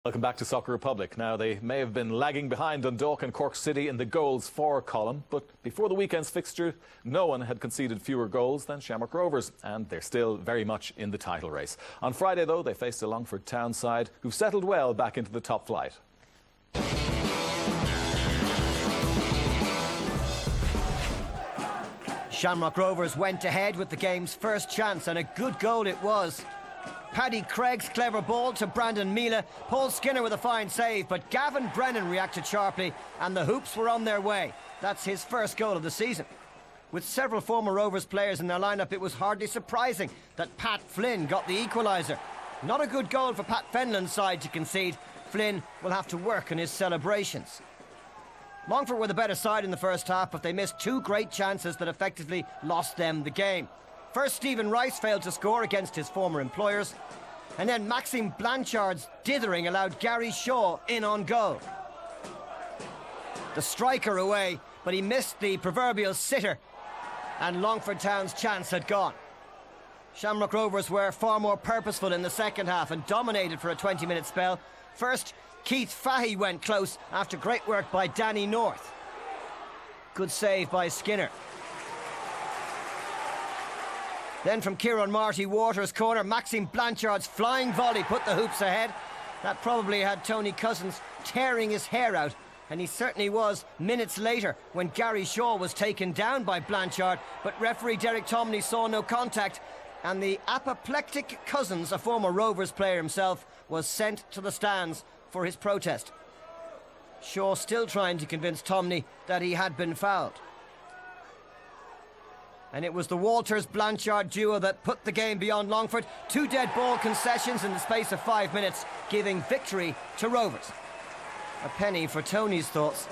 Welcome back to Soccer Republic. Now, they may have been lagging behind Dundalk and Cork City in the goals for column, but before the weekend's fixture, no one had conceded fewer goals than Shamrock Rovers, and they're still very much in the title race. On Friday, though, they faced a Longford town side who've settled well back into the top flight. Shamrock Rovers went ahead with the game's first chance, and a good goal it was. Paddy Craig's clever ball to Brandon Mila. Paul Skinner with a fine save, but Gavin Brennan reacted sharply and the Hoops were on their way. That's his first goal of the season. With several former Rovers players in their lineup, it was hardly surprising that Pat Flynn got the equaliser. Not a good goal for Pat Fenlon's side to concede. Flynn will have to work on his celebrations. Longford were the better side in the first half, but they missed two great chances that effectively lost them the game. First, Stephen Rice failed to score against his former employers, and then Maxime Blanchard's dithering allowed Gary Shaw in on goal. The striker away, but he missed the proverbial sitter, and Longford Town's chance had gone. Shamrock Rovers were far more purposeful in the second half and dominated for a 20-minute spell. First, Keith Fahey went close after great work by Danny North. Good save by Skinner. Then from Kieran Marty Waters' corner, Maxime Blanchard's flying volley put the Hoops ahead. That probably had Tony Cousins tearing his hair out, and he certainly was minutes later when Gary Shaw was taken down by Blanchard, but referee Derek Tomney saw no contact, and the apoplectic Cousins, a former Rovers player himself, was sent to the stands for his protest. Shaw still trying to convince Tomney that he had been fouled. And it was the Walters-Blanchard duo that put the game beyond Longford. Two dead ball concessions in the space of 5 minutes, giving victory to Rovers. A penny for Tony's thoughts.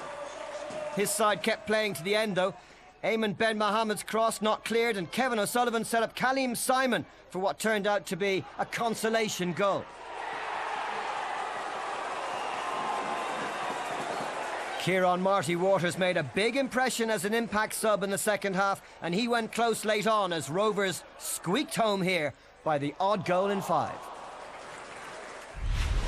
His side kept playing to the end, though. Eamon Ben Mohamed's cross not cleared, and Kevin O'Sullivan set up Kaleem Simon for what turned out to be a consolation goal. Kieran Marty Waters made a big impression as an impact sub in the second half, and he went close late on as Rovers squeaked home here by the odd goal in 5.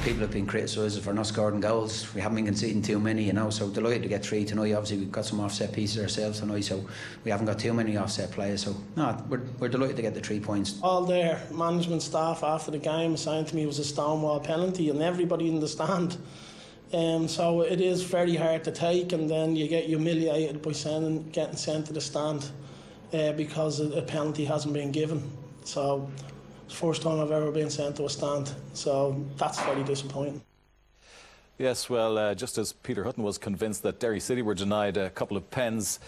People have been criticised for not scoring goals. We haven't been conceding too many, you know, so delighted to get 3 tonight. Obviously, we've got some offset pieces ourselves tonight, so we haven't got too many offset players. So, no, we're delighted to get the 3 points. All their management staff after the game saying to me it was a stonewall penalty, and everybody in the stand. So it is very hard to take, and then you get humiliated by getting sent to the stand because a penalty hasn't been given. So it's the first time I've ever been sent to a stand, so that's very disappointing. Yes, well, just as Peter Hutton was convinced that Derry City were denied a couple of pens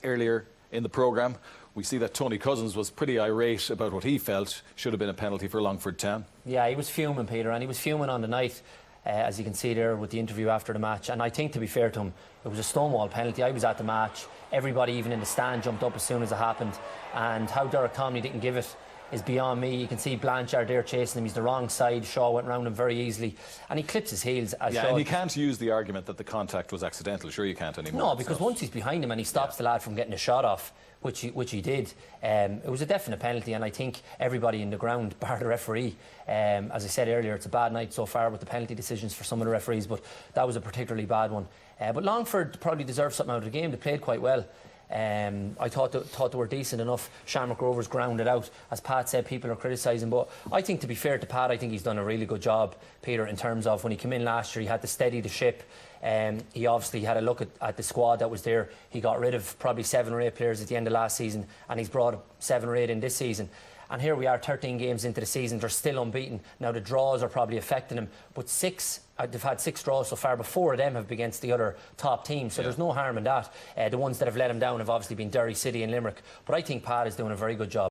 earlier in the programme, we see that Tony Cousins was pretty irate about what he felt should have been a penalty for Longford Town. Yeah, he was fuming, Peter, and he was fuming on the night. As you can see there with the interview after the match, and I think, to be fair to him, it was a stonewall penalty. I was at the match. Everybody, even in the stand, jumped up as soon as it happened, and how Derek Tomney didn't give it is beyond me. You can see Blanchard there chasing him. He's the wrong side. Shaw went round him very easily, and he clips his heels. Yeah, and he can't use the argument that the contact was accidental. Sure, you can't anymore. No, because once he's behind him and he stops the lad from getting a shot off, which he did, it was a definite penalty, and I think everybody in the ground, bar the referee, as I said earlier, it's a bad night so far with the penalty decisions for some of the referees, but that was a particularly bad one. But Longford probably deserved something out of the game. They played quite well. I thought they were decent enough. Shamrock Rovers grounded out. As Pat said, people are criticising, but I think, to be fair to Pat, I think he's done a really good job, Peter, in terms of when he came in last year, he had to steady the ship. He obviously had a look at the squad that was there. He got rid of probably 7 or 8 players at the end of last season, and he's brought 7 or 8 in this season. And here we are, 13 games into the season. They're still unbeaten. Now, the draws are probably affecting them, but they've had 6 draws so far. But 4 of them have been against the other top teams, so there's no harm in that. The ones that have let them down have obviously been Derry City and Limerick. But I think Pat is doing a very good job.